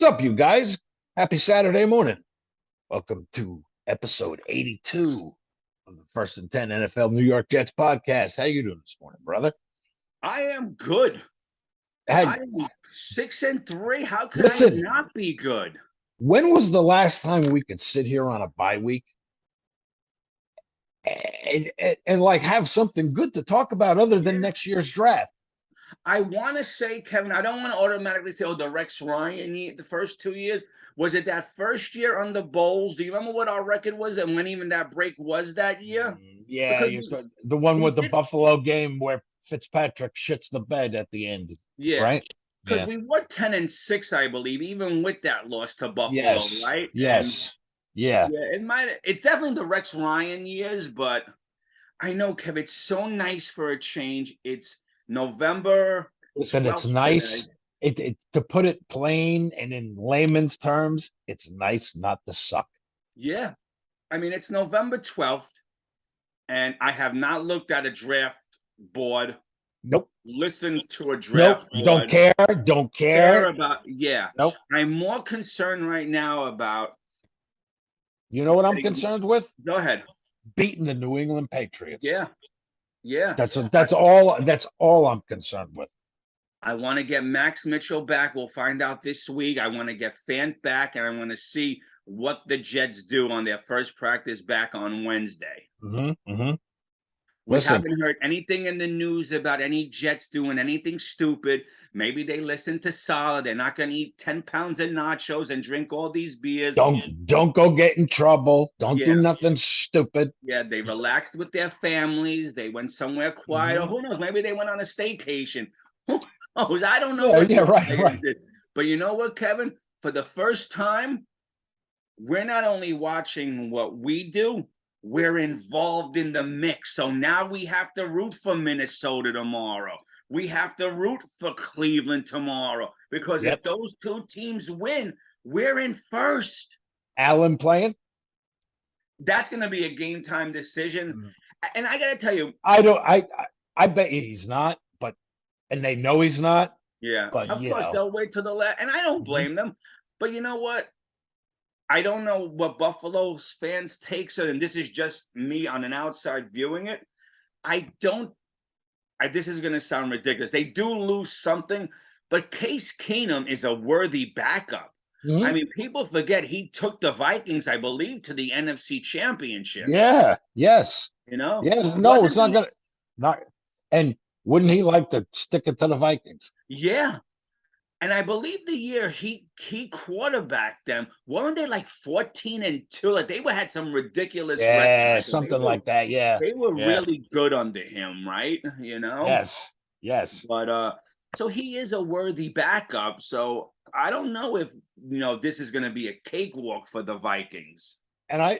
up, you guys? Happy Saturday morning. Welcome to episode 82 of the First and 10 NFL New York Jets podcast. How you doing this morning, brother? I am good. Hey, I am 6-3. How could I listen, not be good? when was the last time we could sit here on a bye week and like have something good to talk about other than next year's draft? I want to say, Kevin, I don't want to automatically say, the Rex Ryan, the first 2 years. Was it that first year on the Bowls? Do you remember what our record was and when even that break was that year? Yeah, Because the one we with the did, Buffalo game where Fitzpatrick shits the bed at the end, yeah. right? Because Yeah. we were 10-6, I believe, even with that loss to Buffalo, Yes. right? And Yes. Yeah. yeah, it's definitely the Rex Ryan years, but I know, Kev, it's so nice for a change. It's November Listen, it's 12th today. nice. It to put it plain and in layman's terms, it's nice not to suck. Yeah. I mean, it's November 12th, and I have not looked at a draft board, Nope. listened to a Nope. draft Don't board, care. Don't care. yeah. Nope. I'm more concerned right now about, You know what I'm concerned with? go ahead. Beating the New England Patriots. Yeah. Yeah. That's all I'm concerned with. I want to get Max Mitchell back. We'll find out this week. I want to get Fant back, and I want to see what the Jets do on their first practice back on Wednesday. We haven't heard anything in the news about any Jets doing anything stupid. Maybe they listen to Saleh. They're not going to eat 10 pounds of nachos and drink all these beers. Don't go get in trouble. Don't do nothing stupid. Yeah, they relaxed with their families. They went somewhere quiet. Or who knows? Maybe they went on a staycation. Who knows? I don't know. Right. But you know what, Kevin? For the first time, we're not only watching what we do, we're involved in the mix. So now we have to root for Minnesota tomorrow. We have to root for Cleveland tomorrow. Because if those two teams win, we're in first. Allen playing? That's going to be a game time decision. And I got to tell you, I bet you he's not, and they know he's not. Yeah, but of course they'll wait till the last, and I don't blame them. But you know what? I don't know what Buffalo's fans' takes are, and this is just me on an outside viewing it. This is going to sound ridiculous. They do lose something, but Case Keenum is a worthy backup. I mean, people forget he took the Vikings, I believe, to the NFC Championship. Yeah. Yes. You know. Yeah. No, it's not gonna. Not. And wouldn't he like to stick it to the Vikings? Yeah. And I believe the year he quarterbacked them, weren't they like 14-2? Like they had some ridiculous records. Something like that. Yeah. They were really good under him, right? You know? Yes. But so he is a worthy backup. So I don't know if this is gonna be a cakewalk for the Vikings. And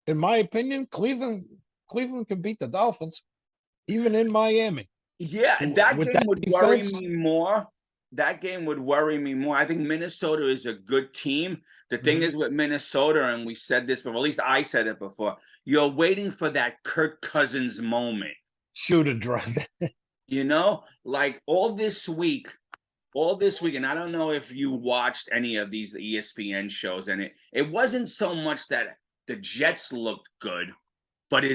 in my opinion, Cleveland can beat the Dolphins, even in Miami. Yeah, and that game would worry me more. That game would worry me more. I think Minnesota is a good team. The thing is with Minnesota, and we said this, but at least I said it before, you're waiting for that Kirk Cousins moment. Shoot a drug. Like all this week, and I don't know if you watched any of these ESPN shows, and it wasn't so much that the Jets looked good, but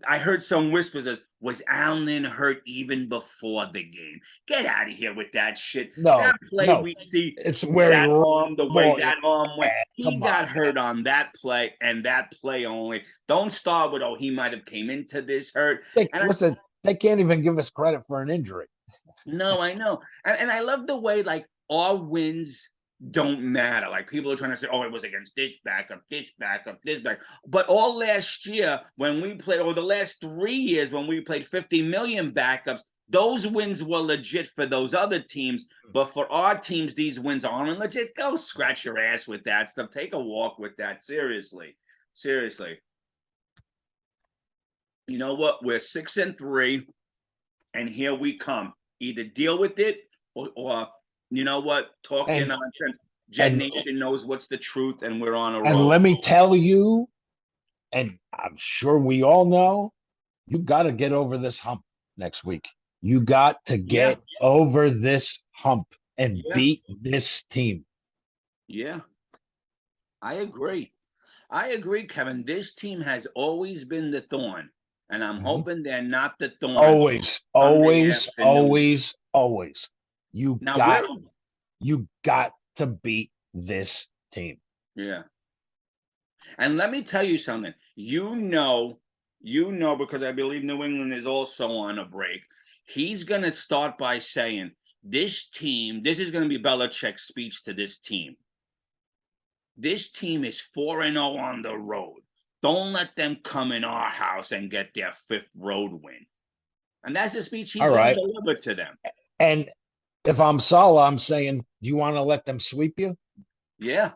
I heard some whispers as, was Allen hurt even before the game? Get out of here with that shit. No, that play we see, it's where that arm, the way that arm went. He got hurt on that play and that play only. Don't start with, he might have came into this hurt. Listen, they can't even give us credit for an injury. No, I know. And I love the way, like, our wins don't matter. Like people are trying to say, it was against this backup. But all last year when we played, or the last 3 years when we played 50 million backups, those wins were legit for those other teams. But for our teams, these wins aren't legit. Go scratch your ass with that stuff. Take a walk with that. Seriously. You know what? We're 6-3, and here we come. Either deal with it or you know what? Talk your nonsense. Jet Nation knows what's the truth, and we're on a roll. And let me tell you, and I'm sure we all know, you got to get over this hump next week. You got to get over this hump. and Yeah. beat this team. Yeah. I agree. I agree, Kevin. This team has always been the thorn, and I'm hoping they're not the thorn Always, Sunday always, afternoon. always, always. You Now got we're you got to beat this team. yeah. And let me tell you something. Because I believe New England is also on a break. He's going to start by saying, this team, this is going to be Belichick's speech to this team. This team is 4-0 on the road. Don't let them come in our house and get their 5th road win. And that's the speech he's All going right. to deliver to them. And if I'm Salah, I'm saying, do you want to let them sweep you? Yeah.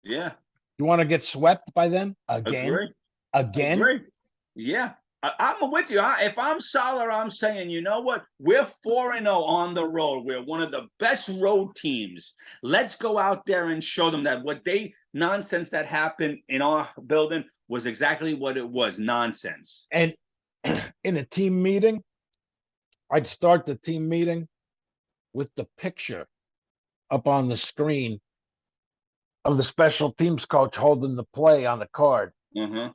Yeah. You want to get swept by them again? Agree. Again? Agree. Yeah. I'm with you. If I'm Salah, I'm saying, you know what? We're 4-0 on the road. We're one of the best road teams. Let's go out there and show them that nonsense that happened in our building was exactly what it was, nonsense. And in a team meeting, I'd start the team meeting with the picture up on the screen of the special teams coach holding the play on the card Uh-huh.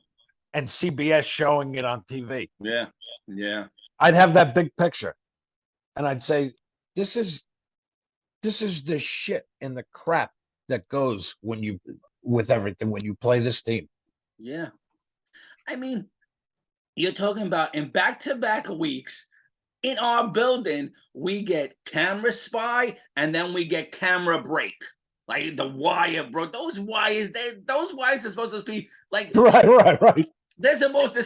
and CBS showing it on TV. Yeah. Yeah. I'd have that big picture and I'd say, this is the shit and the crap that goes with everything when you play this team. Yeah. I mean, you're talking about in back-to-back weeks in our building, we get camera spy and then we get camera break. Like the wire, bro. Those wires are supposed to be like Right. they're supposed to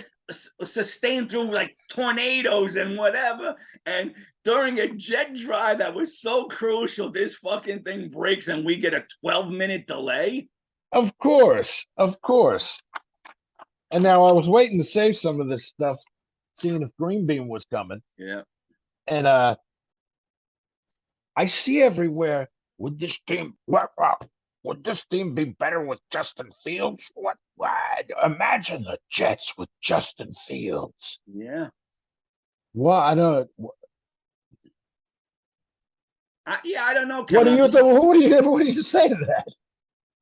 sustain through like tornadoes and whatever. And during a jet drive that was so crucial, this fucking thing breaks and we get a 12-minute delay. Of course. And now I was waiting to save some of this stuff, seeing if Green Bean was coming. Yeah. And I see everywhere, would this team be better with Justin Fields? What? Imagine the Jets with Justin Fields. Yeah. Well, I don't. I don't know. What Kevin. do you do? What do you say to that?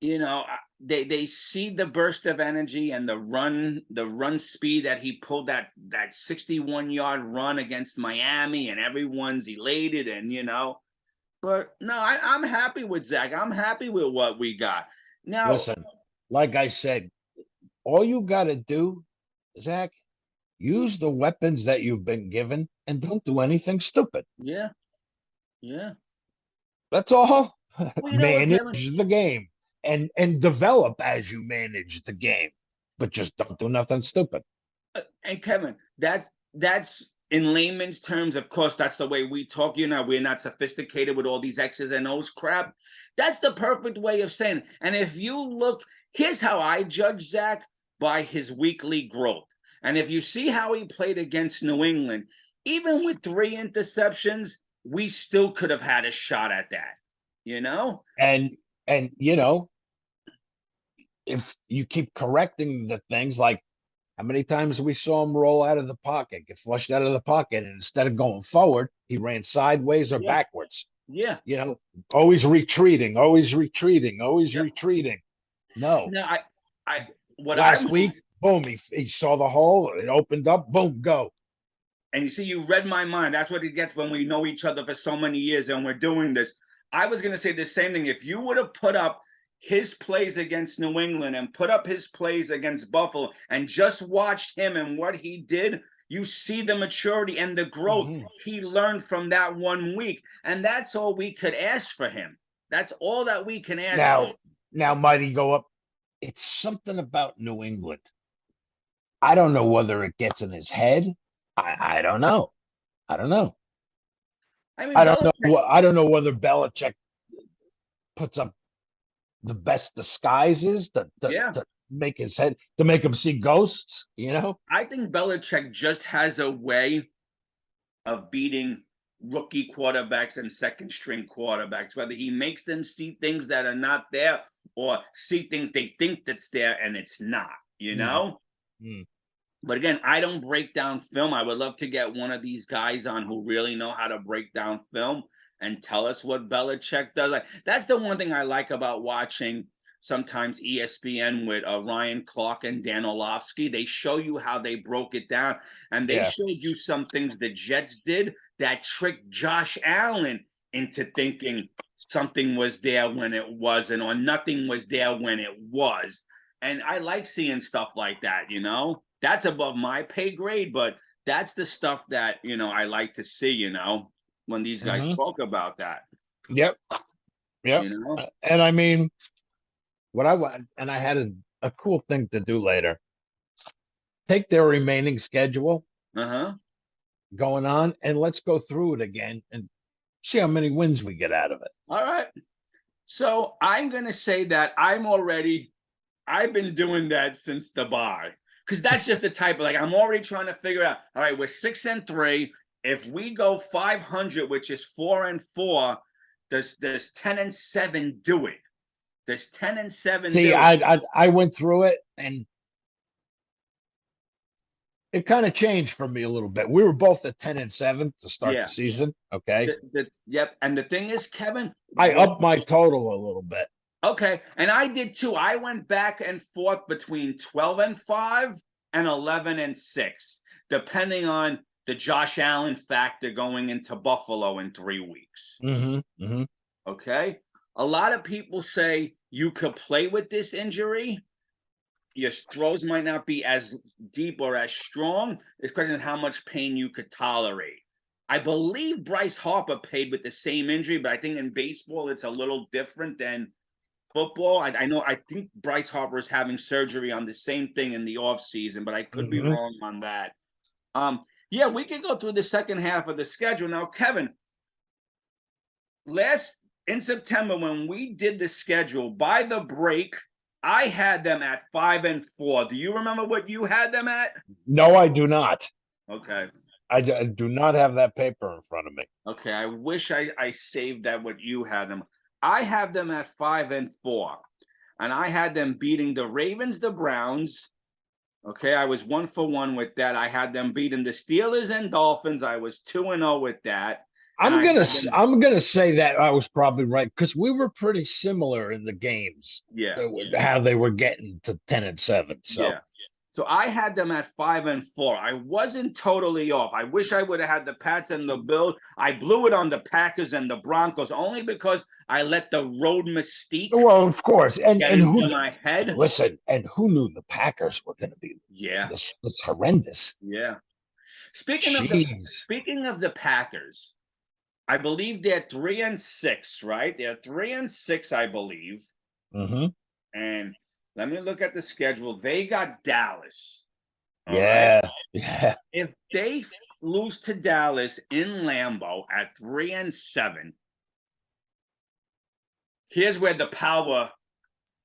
You know, they see the burst of energy and the run speed that he pulled, that 61-yard run against Miami, and everyone's elated, and but no, I'm happy with Zach. I'm happy with what we got now. Listen, like I said, all you got to do, Zach, use the weapons that you've been given and don't do anything stupid. Yeah. That's all. Well, you know what, Kevin? Manage the game and develop as you manage the game, but just don't do nothing stupid. And Kevin, that's in layman's terms. Of course, that's the way we talk. We're not sophisticated with all these X's and O's crap. That's the perfect way of saying it. And if you look, here's how I judge Zach: by his weekly growth. And if you see how he played against New England, even with 3 interceptions, we still could have had a shot at that. And if you keep correcting the things, like how many times we saw him roll out of the pocket, get flushed out of the pocket, and instead of going forward, he ran sideways or backwards. Yeah. Always retreating. No. No, Last week, boom, he saw the hole, it opened up, boom, go. And you see, you read my mind. That's what it gets when we know each other for so many years and we're doing this. I was going to say the same thing. If you would have put up his plays against New England and put up his plays against Buffalo and just watched him and what he did, you see the maturity and the growth he learned from that 1 week. And that's all we could ask for him. That's all that we can ask for. Now, might he go up? It's something about New England. I don't know whether it gets in his head. I don't know. I mean, I don't know whether Belichick puts up the best disguises to make his head, to make him see ghosts. I think Belichick just has a way of beating rookie quarterbacks and second-string quarterbacks, whether he makes them see things that are not there or see things they think that's there and it's not. But again, I don't break down film. I would love to get one of these guys on who really know how to break down film and tell us what Belichick does. Like, that's the one thing I like about watching sometimes ESPN with Ryan Clark and Dan Orlovsky. They show you how they broke it down, and they Yeah. showed you some things the Jets did that tricked Josh Allen into thinking something was there when it wasn't, or nothing was there when it was. And I like seeing stuff like that, you know? That's above my pay grade, but that's the stuff that, you know, I like to see, you know, when these guys talk about that. Yep. Yep. You know? And I mean, what I want, and I had a cool thing to do later. Take their remaining schedule going on, and let's go through it again and see how many wins we get out of it. All right. So I'm going to say that I've been doing that since the bye, because that's just the type of, like, I'm already trying to figure out, all right, we're 6-3. If we go 500, which is 4-4, does 10-7 do it? Does 10-7 See, do it? I went through it, and it kind of changed for me a little bit. We were both at 10-7 to start the season. Okay. Yep. And the thing is, Kevin, I upped my total a little bit. Okay, and I did too. I went back and forth between 12-5 and 11-6, depending on the Josh Allen factor going into Buffalo in 3 weeks. Okay, a lot of people say you could play with this injury. Your throws might not be as deep or as strong. It's a question of how much pain you could tolerate. I believe Bryce Harper played with the same injury, but I think in baseball it's a little different than football. I think Bryce Harper is having surgery on the same thing in the offseason, but I could be wrong on that. Yeah, we can go through the second half of the schedule. Now, Kevin, in September, when we did the schedule, by the break, I had them at 5-4. Do you remember what you had them at? No, I do not. Okay. I do not have that paper in front of me. Okay, I wish I saved that what you had them. I have them at 5-4, and I had them beating the Ravens, the Browns. Okay, I was 1-for-1 with that. I had them beating the Steelers and Dolphins. I was 2-0 with that. I'm gonna say that I was probably right, because we were pretty similar in the games. Yeah, how they were getting to 10-7. So yeah. So I had them at 5-4. I wasn't totally off. I wish I would have had the Pats and the Bills. I blew it on the Packers and the Broncos only because I let the road mystique. Well, of course, and who in my head. Listen, and who knew the Packers were going to be? This horrendous. Yeah. Speaking of the Packers, I believe they're 3-6, right? They're 3-6, I believe. And let me look at the schedule. They got Dallas. Yeah. If they lose to Dallas in Lambeau at 3-7, here's where the power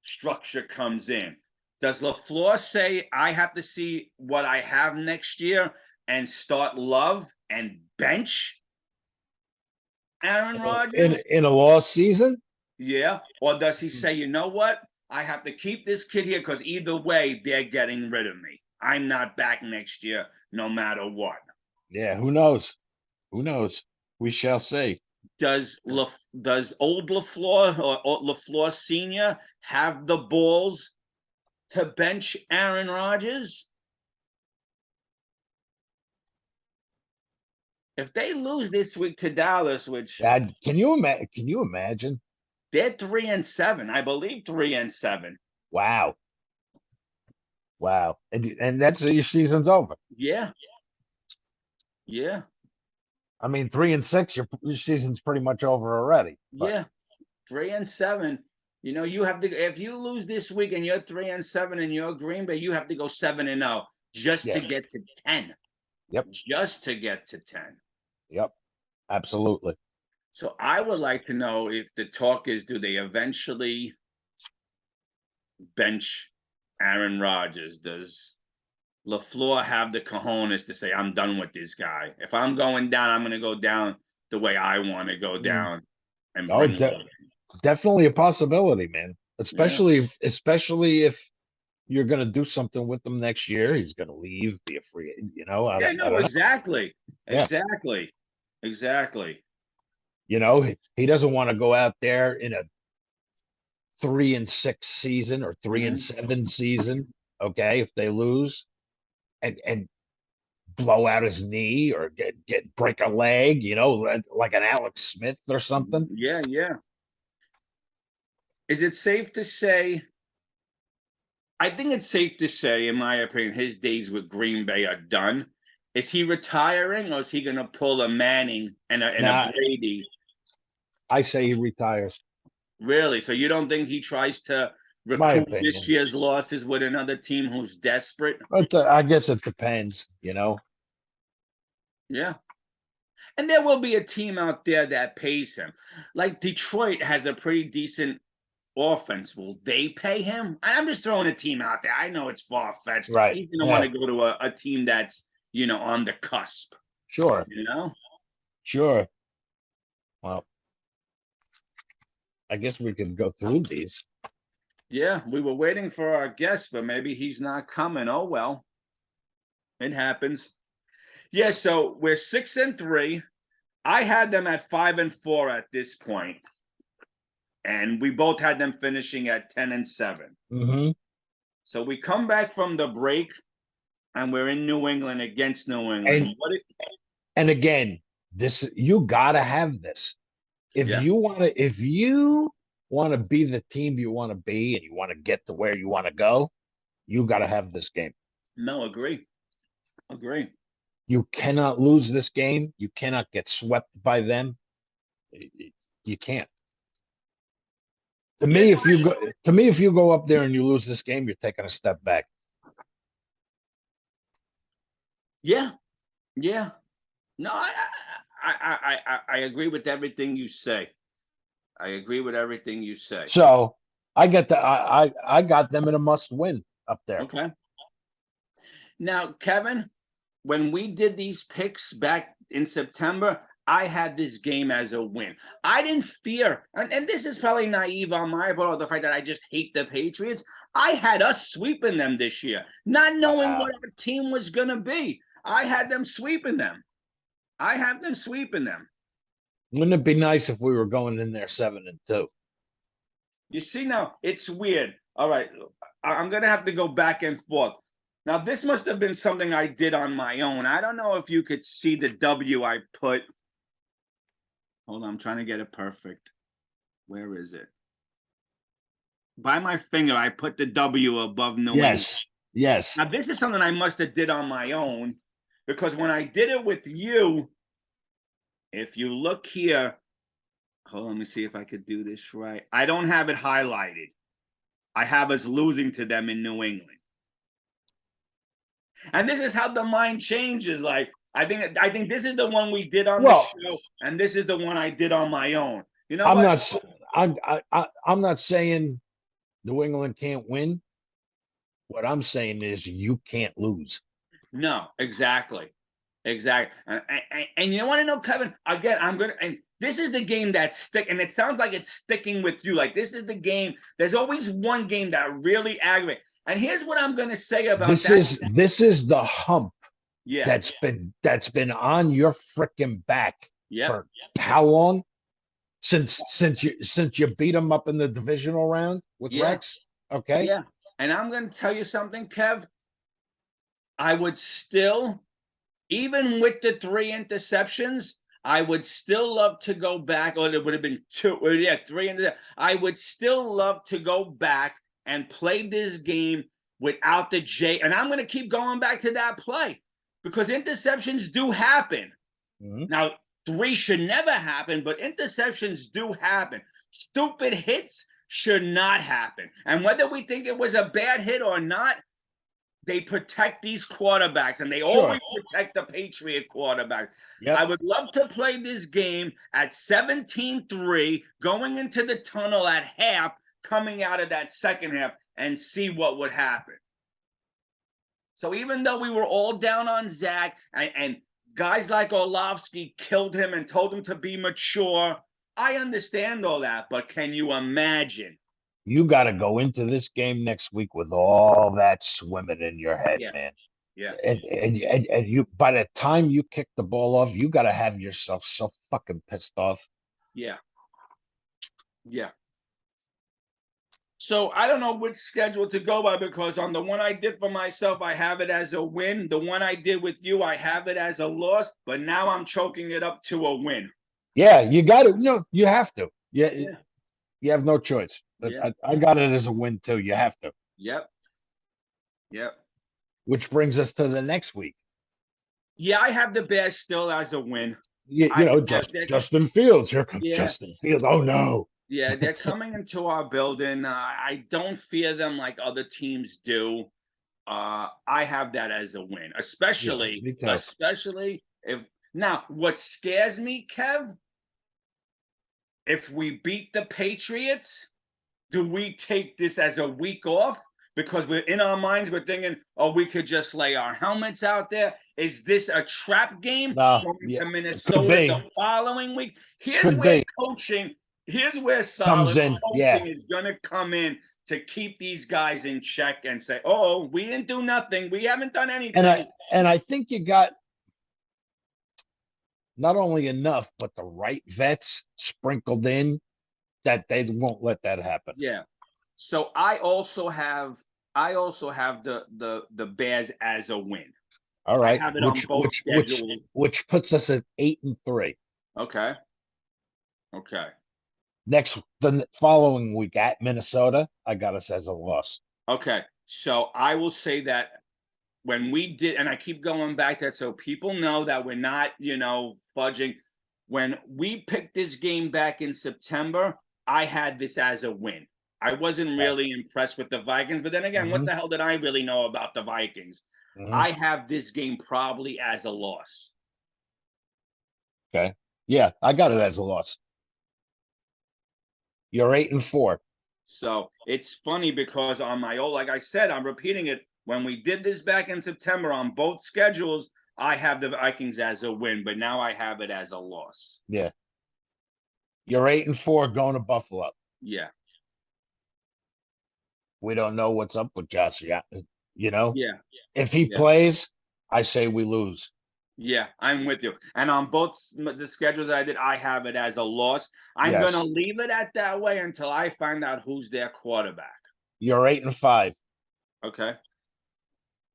structure comes in. Does LaFleur say, I have to see what I have next year and start Love and bench Aaron Rodgers? In a lost season? Yeah. Or does he say, you know what? I have to keep this kid here because either way, they're getting rid of me. I'm not back next year, no matter what. Yeah, who knows? Who knows? We shall see. Does old LaFleur or LaFleur Sr. have the balls to bench Aaron Rodgers? If they lose this week to Dallas, which can you imagine? They're 3-7, I believe 3-7. Wow. And that's your season's over. Yeah. Yeah. I mean, 3-6, your season's pretty much over already. But. Yeah. 3-7. You know, you have to, if you lose this week and you're 3-7 and you're Green Bay, you have to go 7-0 just to get to 10. Yep. Just to get to 10. Yep. Absolutely. So I would like to know if the talk is, do they eventually bench Aaron Rodgers? Does LaFleur have the cojones to say, I'm done with this guy? If I'm going down, I'm going to go down the way I want to go down. And definitely a possibility, man. Especially if you're going to do something with him next year, he's going to leave, be a free agent, you know? Exactly. Yeah. Exactly. You know, he doesn't want to go out there in a 3-6 season or 3-7 season. Okay, if they lose and blow out his knee or get break a leg, you know, like an Alex Smith or something. Yeah, yeah. Is it safe to say? I think it's safe to say, in my opinion, his days with Green Bay are done. Is he retiring, or is he going to pull a Manning and a Now, Brady? I say he retires. Really? So you don't think he tries to My recoup this opinion. year's losses with another team who's desperate? But I guess it depends, you know. Yeah. And there will be a team out there that pays him. Like Detroit has a pretty decent offense. Will they pay him? I'm just throwing a team out there. I know it's far-fetched. Right. He's going to want to go to a team that's, on the cusp. Sure. Sure. Well, I guess we can go through these. Yeah, we were waiting for our guest, but maybe he's not coming. Oh, well. It happens. Yeah, so we're 6-3. I had them at 5-4 at this point, and we both had them finishing at 10-7. Mm-hmm. So we come back from the break, and we're in New England against New England. And again, this you gotta have this. If you want to be the team you want to be, and you want to get to where you want to go, you got to have this game. No, agree. You cannot lose this game. You cannot get swept by them. You can't. To me, if you go up there and you lose this game, you're taking a step back. Yeah. No, I agree with everything you say. So I got them in a must win up there. Okay. Now, Kevin, when we did these picks back in September, I had this game as a win. I didn't fear, and this is probably naive on my part, the fact that I just hate the Patriots. I had us sweeping them this year, not knowing what our team was going to be. I had them sweeping them. Wouldn't it be nice if we were going in there 7-2? You see, now it's weird. All right, I'm going to have to go back and forth. Now, this must have been something I did on my own. I don't know if you could see the W I put. Hold on, I'm trying to get it perfect. Where is it? By my finger, I put the W above New England. Yes. Now, this is something I must have did on my own, because when I did it with you, if you look here, hold on, let me see if I could do this right. I don't have it highlighted. I have us losing to them in New England. And this is how the mind changes. Like, I think this is the one we did on the show, and this is the one I did on my own. You know, I'm not saying New England can't win. What I'm saying is you can't lose. No, exactly. And you want to know, Kevin? Again, and this is the game that's and it sounds like it's sticking with you. Like, this is the game. There's always one game that really aggravates. And here's what I'm going to say about this is the hump. Yeah. That's been on your freaking back for how long? Since you beat them up in the divisional round with Rex. Okay. Yeah. And I'm going to tell you something, Kev. I would still, even with the 3 interceptions, I would still love to go back, or it would have been 2, 3 interceptions. I would still love to go back and play this game without the J. And I'm going to keep going back to that play, because interceptions do happen. Mm-hmm. Now, 3 should never happen, but interceptions do happen. Stupid hits should not happen. And whether we think it was a bad hit or not, they protect these quarterbacks, and they always protect the Patriot quarterback. Yep. I would love to play this game at 17-3, going into the tunnel at half, coming out of that second half, and see what would happen. So even though we were all down on Zach, and guys like Orlovsky killed him and told him to be mature, I understand all that, but can you imagine? You got to go into this game next week with all that swimming in your head, man. Yeah. And you, by the time you kick the ball off, you got to have yourself so fucking pissed off. Yeah. Yeah. So I don't know which schedule to go by, because on the one I did for myself, I have it as a win. The one I did with you, I have it as a loss, but now I'm choking it up to a win. Yeah, you got to. No, you have to. Yeah, Yeah. you have no choice. Yeah. I got it as a win too. You have to. Yep. Yep. Which brings us to the next week. Yeah, I have the Bears still as a win. You know, Justin Fields. Here comes Justin Fields. Oh no. Yeah, they're coming into our building. I don't fear them like other teams do. I have that as a win, especially if now what scares me, Kev, if we beat the Patriots, do we take this as a week off? Because we're in our minds, we're thinking, oh, we could just lay our helmets out there. Is this a trap game going to Minnesota the following week? Here's where solid coaching is going to come in to keep these guys in check and say, oh, we didn't do nothing. We haven't done anything. And I think you got not only enough, but the right vets sprinkled in that they won't let that happen. Yeah. So I also have the Bears as a win. All right. I have it on both schedules. Which puts us at 8-3. Okay. Okay. The following week at Minnesota, I got us as a loss. Okay. So I will say that when we did, and I keep going back to that so people know that we're not, fudging. When we picked this game back in September, I had this as a win. I wasn't really impressed with the Vikings, but then again, what the hell did I really know about the Vikings? I have this game probably as a loss. Okay. Yeah, I got it as a loss. You're 8-4. So it's funny because on my old, like I said, I'm repeating it. When we did this back in September on both schedules, I have the Vikings as a win, but now I have it as a loss. Yeah. You're 8-4 going to Buffalo. Yeah. We don't know what's up with Josh. Yeah. If he Yeah. plays, I say we lose. Yeah, I'm with you. And on both the schedules that I did, I have it as a loss. I'm going to leave it at that way until I find out who's their quarterback. You're 8-5. Okay.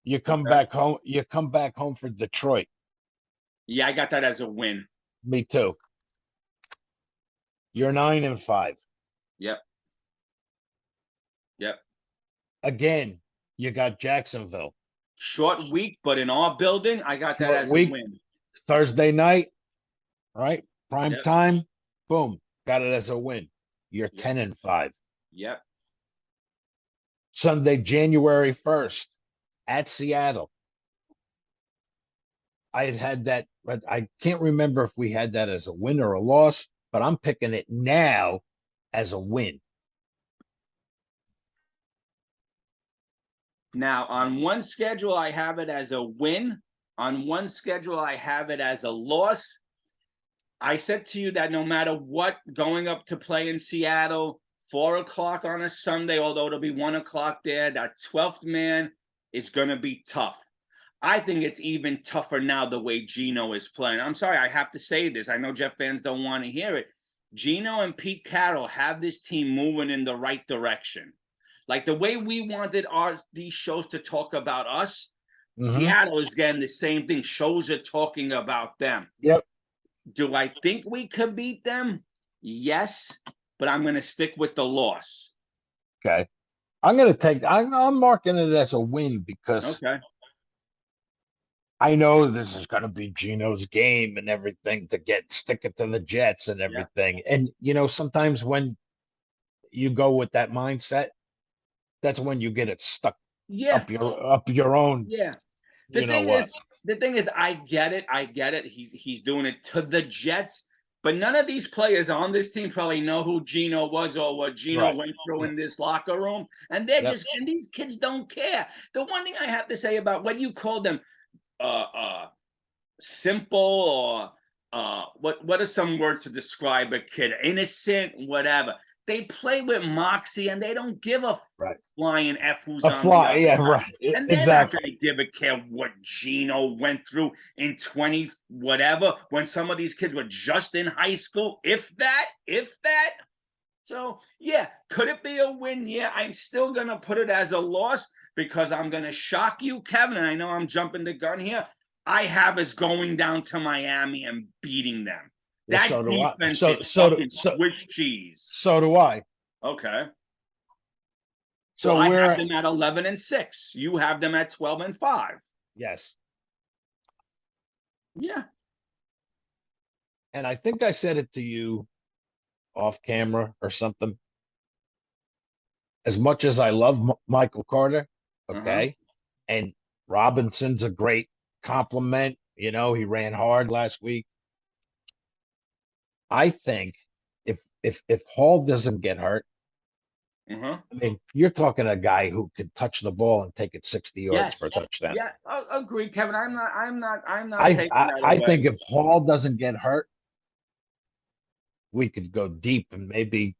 You come back home. You come back home for Detroit. Yeah, I got that as a win. Me too. You're 9-5. Yep. Yep. Again, you got Jacksonville. Short week, but in our building, I got that as a win. Thursday night, right? Prime time. Boom. Got it as a win. You're 10-5. Yep. Sunday, January 1st at Seattle. I had that, but I can't remember if we had that as a win or a loss, but I'm picking it now as a win. Now, on one schedule, I have it as a win. On one schedule, I have it as a loss. I said to you that no matter what, going up to play in Seattle, 4 o'clock on a Sunday, although it'll be 1 o'clock there, that 12th man is going to be tough. I think it's even tougher now the way Geno is playing. I'm sorry, I have to say this. I know Jeff fans don't want to hear it. Geno and Pete Carroll have this team moving in the right direction. Like the way we wanted these shows to talk about us, Seattle is getting the same thing. Shows are talking about them. Yep. Do I think we could beat them? Yes, but I'm going to stick with the loss. Okay. I'm marking it as a win because I know this is going to be Geno's game and everything to stick it to the Jets and everything. Yeah. And, sometimes when you go with that mindset, that's when you get it stuck up your own. Yeah. The thing is, I get it. He's doing it to the Jets, but none of these players on this team probably know who Geno was or what Geno went through in this locker room. And they're and these kids don't care. The one thing I have to say about what you call them, simple or what are some words to describe a kid? Innocent, whatever. they play with moxie and they don't give a flying F who's on the other side. Right. And they're not going to give a care what Gino went through in 20 whatever when some of these kids were just in high school, if that. So, yeah, could it be a win? Yeah, I'm still going to put it as a loss because I'm going to shock you, Kevin, and I know I'm jumping the gun here. I have us going down to Miami and beating them. That so defense is fucking Swiss cheese. So do I. Okay. So I have them at 11-6. You have them at 12-5. Yes. Yeah. And I think I said it to you off camera or something. As much as I love Michael Carter, okay, and Robinson's a great compliment. You know, he ran hard last week. I think if Hall doesn't get hurt, I mean, you're talking a guy who can touch the ball and take it 60 yards for a touchdown. Yeah, I agree, Kevin. I'm not. I think if Hall doesn't get hurt, we could go deep and maybe.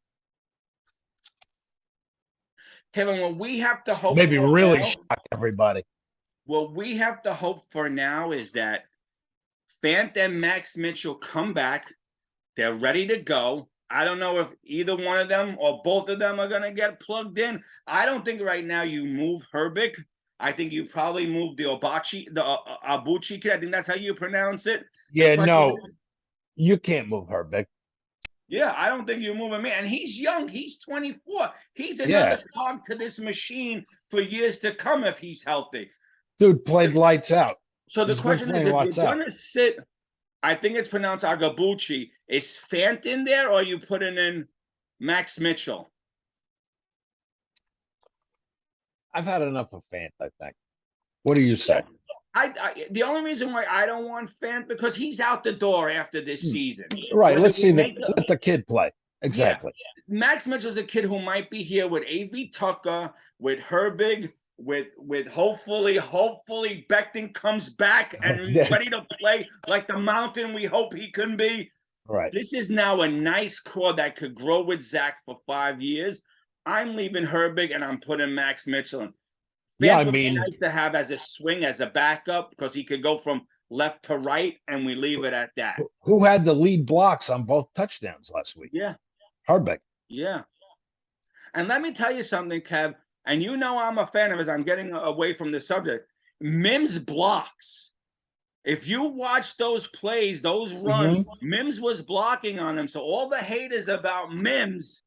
Kevin, what we have to hope maybe really now, shock everybody. What we have to hope for now is that Fant and Max Mitchell come back. They're ready to go. I don't know if either one of them or both of them are going to get plugged in. I don't think right now you move Herbig. I think you probably move the Abuchi kid. I think that's how you pronounce it. Yeah, no, you can't move Herbig. Yeah, I don't think you're moving me. And he's young. He's 24. He's another cog to this machine for years to come if he's healthy. Dude played lights out. So the question is, if you're going to sit, I think it's pronounced Agabuchi, is Fant in there or are you putting in Max Mitchell? I've had enough of Fant, I think. What do you say? The only reason why I don't want Fant because he's out the door after this season. Right. Let's see let the kid play. Exactly. Yeah. Max Mitchell's a kid who might be here with A.V. Tucker, with Herbig, with hopefully Becton comes back and ready to play like the mountain we hope he can be. Right. This is now a nice core that could grow with Zach for 5 years. I'm leaving Herbig and I'm putting Max Mitchell in. I mean, nice to have as a swing, as a backup, because he could go from left to right, and we leave it at that. Who had the lead blocks on both touchdowns last week? Yeah. Herbig. Yeah. And let me tell you something, Kev, and you know I'm a fan of his. I'm getting away from the subject. Mims blocks. If you watch those plays, those runs, Mims was blocking on them. So all the haters about Mims,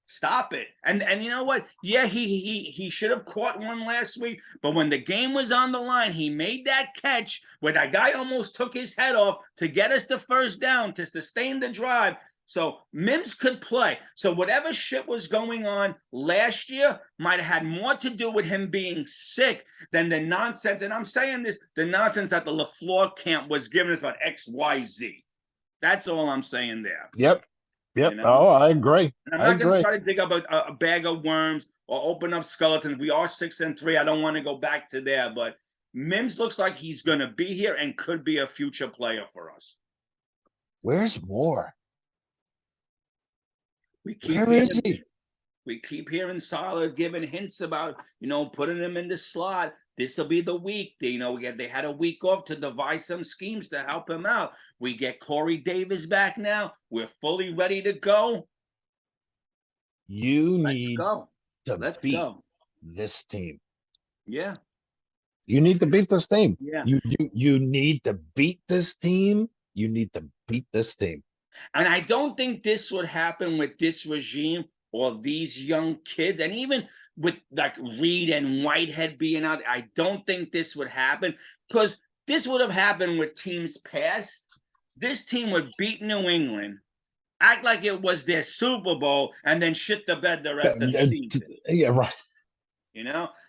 stop it. And you know what? Yeah, he should have caught one last week, but when the game was on the line, he made that catch where that guy almost took his head off to get us the first down to sustain the drive. So Mims could play. So whatever shit was going on last year might have had more to do with him being sick than the nonsense. And I'm saying this, the nonsense that the LaFleur camp was giving us about XYZ. That's all I'm saying there. Yep. You know? Oh, I agree. And I'm not going to try to dig up a bag of worms or open up skeletons. We are 6-3. I don't want to go back to there, but Mims looks like he's going to be here and could be a future player for us. Where's Moore? Where is he? We keep hearing Saleh giving hints about, putting him in the slot. This will be the week. They had a week off to devise some schemes to help him out. We get Corey Davis back now. We're fully ready to go. Let's go. Let's go. This team. Yeah. You need to beat this team. Yeah. You need to beat this team. You need to beat this team. And I don't think this would happen with this regime or these young kids. And even with like Reed and Whitehead being out, I don't think this would happen because this would have happened with teams past. This team would beat New England, act like it was their Super Bowl, and then shit the bed the rest of the season. Yeah, right.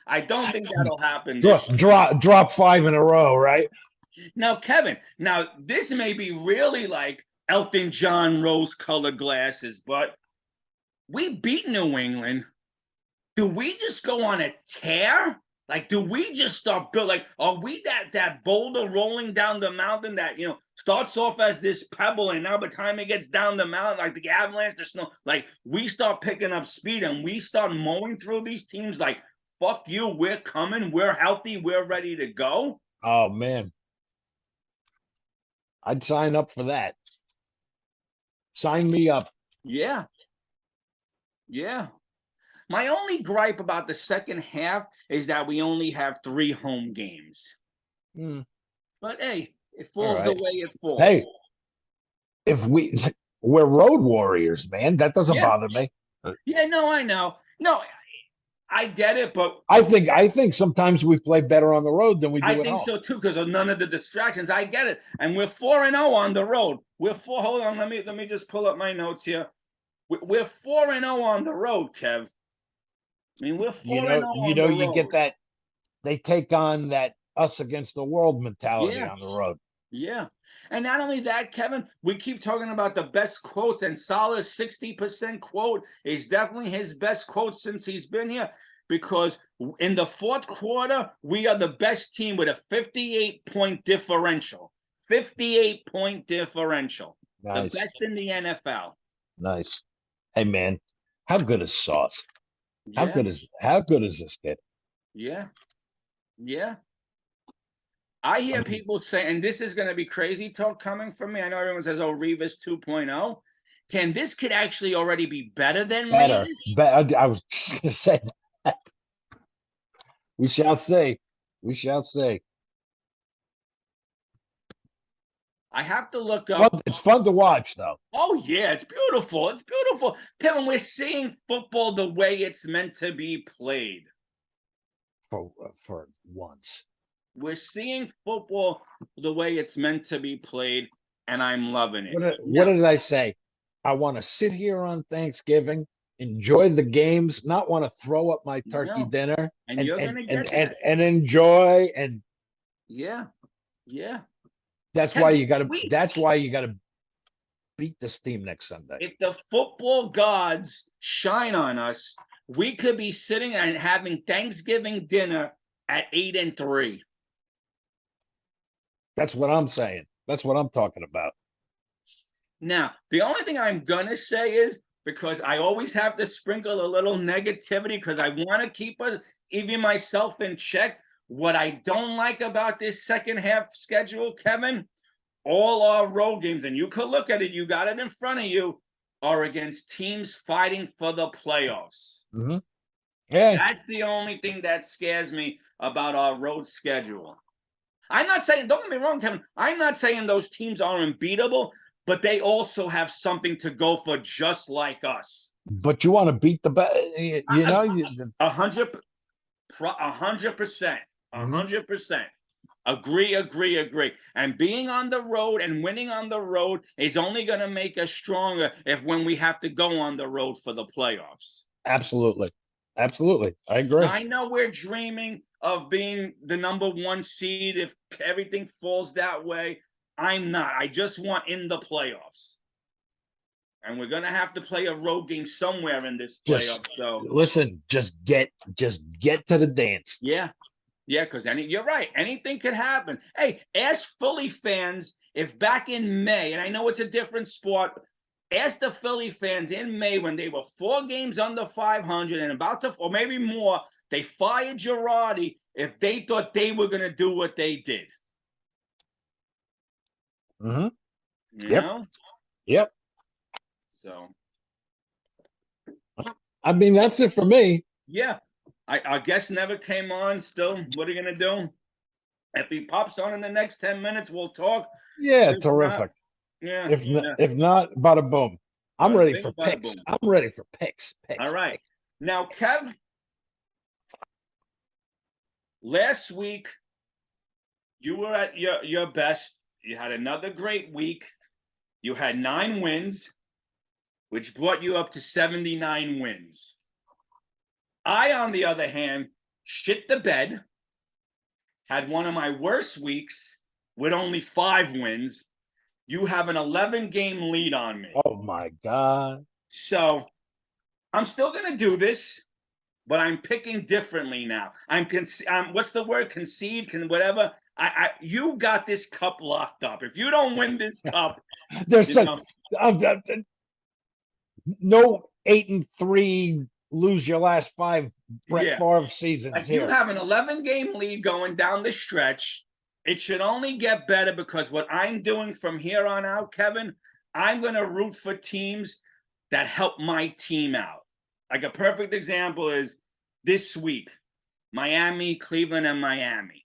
I don't think that'll happen. Drop 5 in a row, right? Now, Kevin, this may be really like Elton John rose-colored glasses, but we beat New England. Do we just go on a tear Like, do we just start build? Like, are we that boulder rolling down the mountain that starts off as this pebble, and now by the time it gets down the mountain, like the avalanche, the snow, like we start picking up speed and we start mowing through these teams. Like, fuck you, we're coming, we're healthy, we're ready to go. Oh man, I'd sign up for that. Sign me up. Yeah, yeah. My only gripe about the second half is that we only have 3 home games. Mm. But hey, it falls the way it falls. Hey, if we're road warriors, man, that doesn't bother me. Yeah, no, I know. No, I get it, but I think sometimes we play better on the road than we do at home. I think so too, because of none of the distractions. I get it. And we're 4-0 on the road. Hold on, let me just pull up my notes here. We're 4-0 on the road, Kev. I mean, we're 4-0 on the road. You get that they take on that us against the world mentality on the road. Yeah. And not only that, Kevin, we keep talking about the best quotes, and Salah's 60% quote is definitely his best quote since he's been here, because in the fourth quarter, we are the best team with a 58-point differential. 58-point differential. Nice. The best in the NFL. Nice. Hey, man, how good is Sauce? How good is this kid? Yeah. Yeah. I hear people say, and this is going to be crazy talk coming from me. I know everyone says, oh, Revis 2.0. Can this kid actually already be better than Revis? I was just going to say that. We shall see. We shall see. I have to look up. It's fun to watch, though. Oh, yeah, it's beautiful. It's beautiful. Kevin, we're seeing football the way it's meant to be played. For once. We're seeing football the way it's meant to be played, and I'm loving it. What did I say? I want to sit here on Thanksgiving, enjoy the games, not want to throw up my turkey dinner, and you're going to get that. And enjoy and yeah. That's why you got to beat this team next Sunday. If the football gods shine on us, we could be sitting and having Thanksgiving dinner at 8-3. That's what I'm saying. That's what I'm talking about. Now, the only thing I'm going to say is, because I always have to sprinkle a little negativity because I want to keep even myself in check. What I don't like about this second half schedule, Kevin, all our road games, and you could look at it, you got it in front of you, are against teams fighting for the playoffs. Mm-hmm. Yeah. That's the only thing that scares me about our road schedule. I'm not saying, don't get me wrong, Kevin, I'm not saying those teams are unbeatable, but they also have something to go for just like us. But you want to beat the best, 100%. 100%. Agree. And being on the road and winning on the road is only going to make us stronger when we have to go on the road for the playoffs. Absolutely. I agree. I know we're dreaming of being the number 1 seed if everything falls that way. I'm not. I just want in the playoffs. And we're going to have to play a road game somewhere in this playoff. Listen, just get to the dance. Yeah, because you're right. Anything could happen. Hey, ask Philly fans if back in May, and I know it's a different sport, ask the Philly fans in May when they were 4 games under 500 and about to, or maybe more, they fired Girardi, if they thought they were going to do what they did. Mm-hmm. You know? Yep. So. I mean, that's it for me. Yeah. Our guest never came on. Still, what are you going to do? If he pops on in the next 10 minutes, we'll talk. Yeah, terrific. If not, bada boom. I'm ready for picks. I'm ready for picks. All right. Now, Kev, last week, you were at your best. You had another great week. You had 9 wins, which brought you up to 79 wins. I, on the other hand, shit the bed, had one of my worst weeks with only 5 wins. You have an 11-game lead on me. Oh, my God. So I'm still going to do this. but I'm picking differently now. What's the word? Concede, whatever. You got this cup locked up. If you don't win this cup, there's no 8-3 lose your last 5 Brett Favre seasons. Like you have an 11-game lead going down the stretch. It should only get better because what I'm doing from here on out, Kevin, I'm going to root for teams that help my team out. Like a perfect example is this week, Miami, Cleveland, and Miami.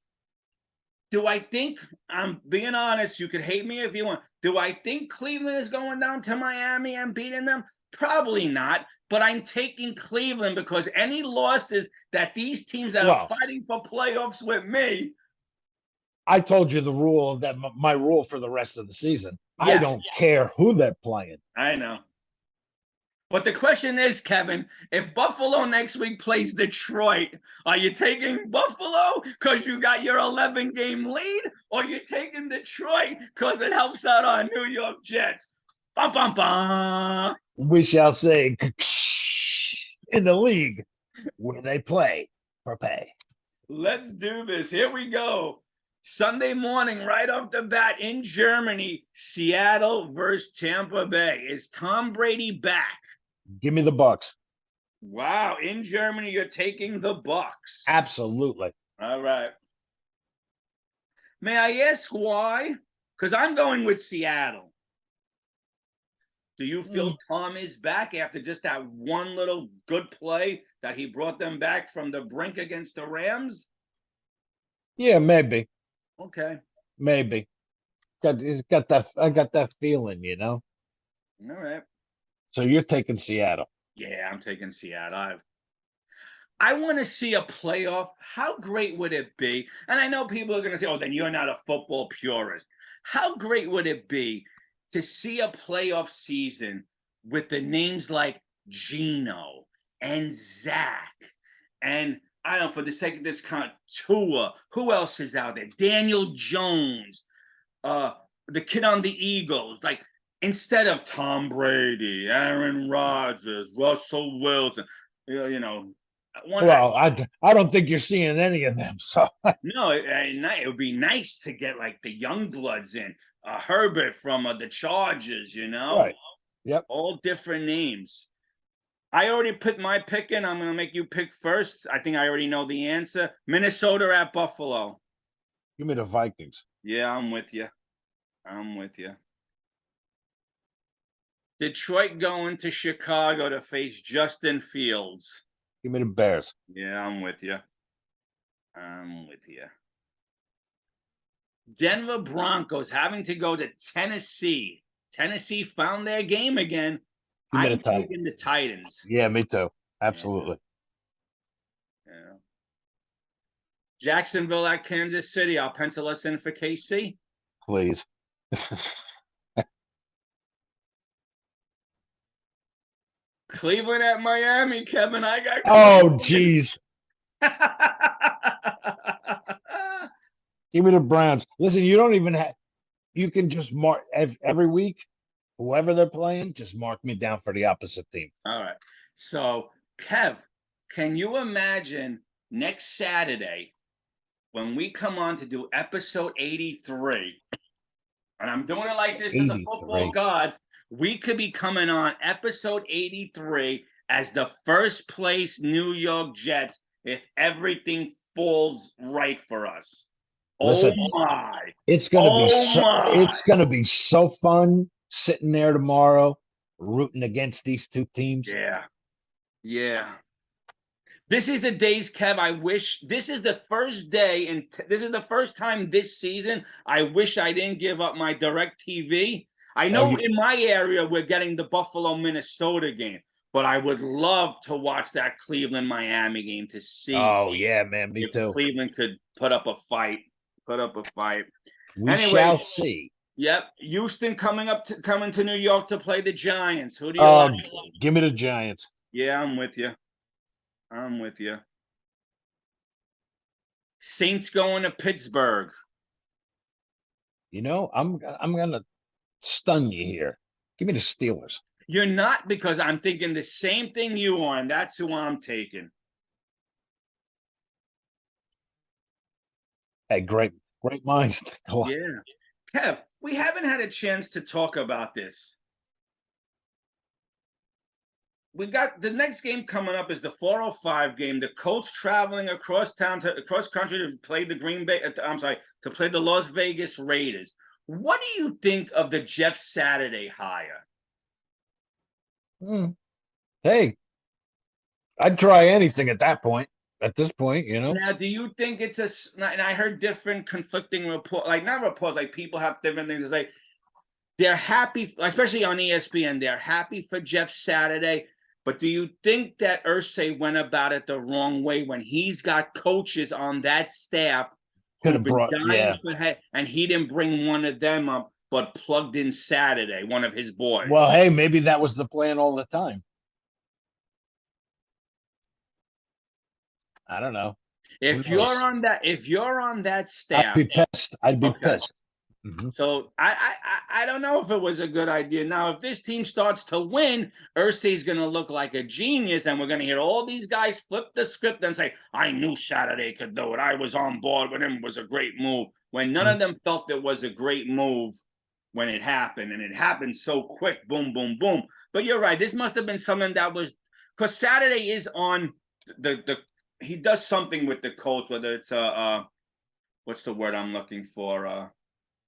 Do I think, I'm being honest, you could hate me if you want. Do I think Cleveland is going down to Miami and beating them? Probably not. But I'm taking Cleveland because any losses that these teams that are fighting for playoffs with me. I told you the rule that my rule for the rest of the season. Yes, I don't care who they're playing. I know. But the question is, Kevin, if Buffalo next week plays Detroit, are you taking Buffalo because you got your 11-game lead, or you taking Detroit because it helps out our New York Jets? Bum, bum, bum. We shall say in the league where they play for pay. Let's do this. Here we go. Sunday morning, right off the bat in Germany, Seattle versus Tampa Bay. Is Tom Brady back? Give me the Bucs. Wow. In Germany, you're taking the Bucs. Absolutely. All right. May I ask why? Because I'm going with Seattle. Do you feel Tom is back after just that one little good play that he brought them back from the brink against the Rams? Yeah, maybe. Okay. Maybe. I got that feeling, you know? All right. So you're taking Seattle. Yeah, I'm taking Seattle. I want to see a playoff. How great would it be? And I know people are going to say, oh, then you're not a football purist. How great would it be to see a playoff season with the names like Geno and Zach and, I don't know, for the sake of this count, Tua. Who else is out there? Daniel Jones, the kid on the Eagles. Like, instead of Tom Brady, Aaron Rodgers, Russell Wilson, you know. Well, I don't think you're seeing any of them. So no, it would be nice to get like the young bloods in. Herbert from the Chargers, you know. Right. Yep. All different names. I already put my pick in. I'm going to make you pick first. I think I already know the answer. Minnesota at Buffalo. Give me the Vikings. Yeah, I'm with you. Detroit going to Chicago to face Justin Fields. Give me the Bears. Yeah, I'm with you. Denver Broncos having to go to Tennessee. Tennessee found their game again. I'm taking the Titans. Yeah, me too. Absolutely. Yeah. Jacksonville at Kansas City. I'll pencil us in for KC. Please. Cleveland at Miami, Kevin. I got Cleveland. Oh, geez. Give me the Browns. Listen, you don't even have. You can just mark every week, whoever they're playing. Just mark me down for the opposite team. All right. So, Kev, can you imagine next Saturday when we come on to do episode 83? And I'm doing it like this to the football gods. We could be coming on episode 83 as the first place New York Jets if everything falls right for us. Listen, oh my! It's gonna be so fun sitting there tomorrow, rooting against these two teams. Yeah. This is the days, Kev. I wish this is the first day, and this is the first time this season. I wish I didn't give up my DirecTV. I know in my area we're getting the Buffalo Minnesota game, but I would love to watch that Cleveland Miami game to see. Oh yeah, man, me too. Cleveland could put up a fight. We shall see. Yep, Houston coming to New York to play the Giants. Who do you like? Give me the Giants. Yeah, I'm with you. Saints going to Pittsburgh. You know, I'm gonna stun you here. Give me the Steelers. You're not, because I'm thinking the same thing you are, and that's who I'm taking. Hey, great minds. Yeah. Kev, we haven't had a chance to talk about this. We got the next game coming up is the 4:05 game. The Colts traveling across country to play the to play the Las Vegas Raiders. What do you think of the Jeff Saturday hire? Hey, I'd try anything at that point. At this point, Now, do you think it's and I heard different conflicting reports, like not reports, like people have different things to say. They're happy, especially on ESPN, they're happy for Jeff Saturday. But do you think that Irsay went about it the wrong way when he's got coaches on that staff who've been dying for head, and he didn't bring one of them up, but plugged in Saturday, one of his boys? Well, hey, maybe that was the plan all the time. I don't know. If you're on that staff, I'd be pissed. I'd be pissed. Mm-hmm. So I don't know if it was a good idea. Now, if this team starts to win, Irsay's going to look like a genius, and we're going to hear all these guys flip the script and say, I knew Saturday could do it. I was on board with him. It was a great move. When none of them felt it was a great move when it happened, and it happened so quick, boom, boom, boom. But you're right. This must have been something that was – because Saturday is on the he does something with the Colts, whether it's what's the word I'm looking for?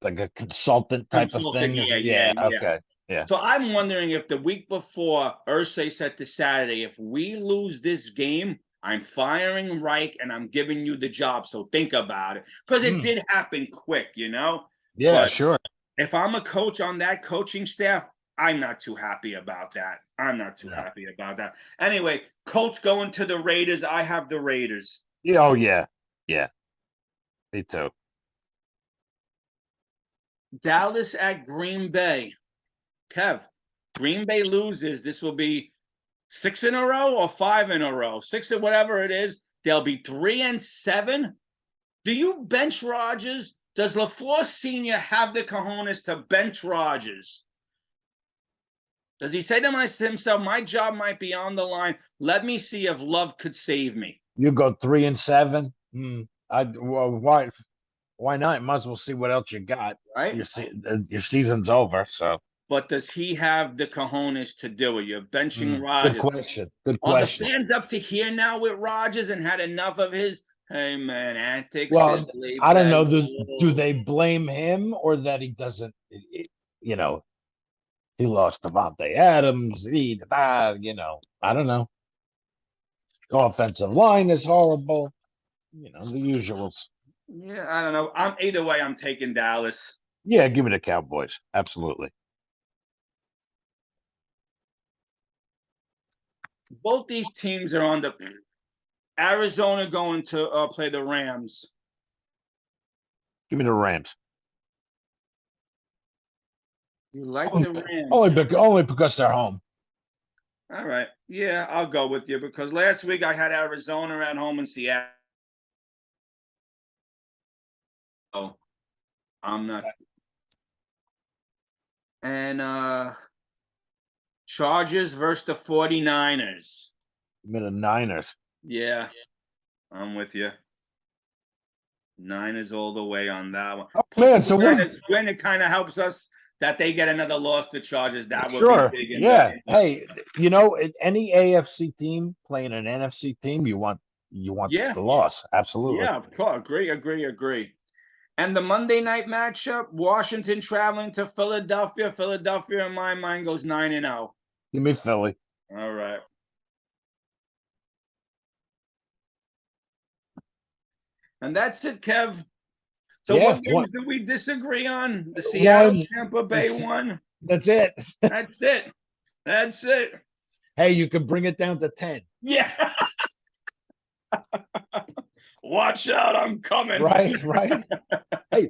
Like a consultant type of thing. Yeah. Okay. Yeah. So I'm wondering if the week before Irsay said to Saturday, if we lose this game, I'm firing Reich and I'm giving you the job. So think about it. Because it did happen quick, Yeah, but sure. If I'm a coach on that coaching staff, I'm not too happy about that. Happy about that. Anyway, Colts going to the Raiders. I have the Raiders. Yeah, oh, yeah. Yeah. Me too. Dallas at Green Bay. Kev, Green Bay loses. This will be 6 in a row or 5 in a row. 6 or whatever it is. They'll be 3-7. Do you bench Rodgers? Does LaFleur Sr. have the cojones to bench Rodgers? Does he say to himself, my job might be on the line. Let me see if Love could save me. You go 3-7. Why not? Might as well see what else you got. Right. Your season's over. So. But does he have the cojones to do it? You're benching Rodgers. Good question. Are the fans up to here now with Rodgers and had enough of his? Hey man, antics. Well, I don't know. Do they blame him or that he doesn't? He lost Davante Adams. I don't know. Offensive line is horrible. The usuals. Yeah, I don't know. Either way, I'm taking Dallas. Yeah, give me the Cowboys. Absolutely. Both these teams are on the Arizona going to play the Rams. Give me the Rams. You like the Rams? Only because they're home. All right. Yeah, I'll go with you because last week I had Arizona at home in Seattle. Oh, I'm not. And Chargers versus the 49ers. Give me the Niners. Yeah, I'm with you. Niners all the way on that one. Oh, man, so when it kind of helps us that they get another loss to Chargers, that would be big. Yeah. Hey, any AFC team playing an NFC team, you want the loss. Absolutely. Yeah, of course. Agree. And the Monday night matchup, Washington traveling to Philadelphia. Philadelphia, in my mind, goes 9-0. Give me Philly. All right. And that's it, Kev. So what games do we disagree on? The Seattle Tampa Bay one? That's it. That's it. Hey, you can bring it down to 10. Yeah. Watch out, I'm coming. Right. Hey.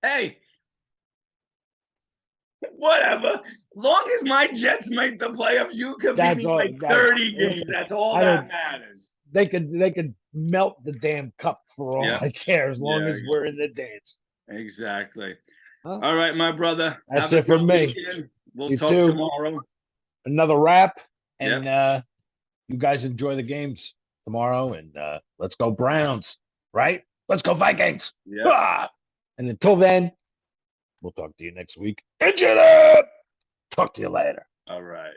Hey. Whatever. Long as my Jets make the playoffs, you could beat me like 30 games. That's all that matters. They could melt the damn cup for all I care as long as we're in the dance. Exactly. Huh? All right, my brother. That's it for me. We'll talk tomorrow. Another wrap, and you guys enjoy the games. tomorrow, and let's go Browns, right? Let's go Vikings. Yeah. Ah! And until then, we'll talk to you next week. Engine up! Talk to you later. All right.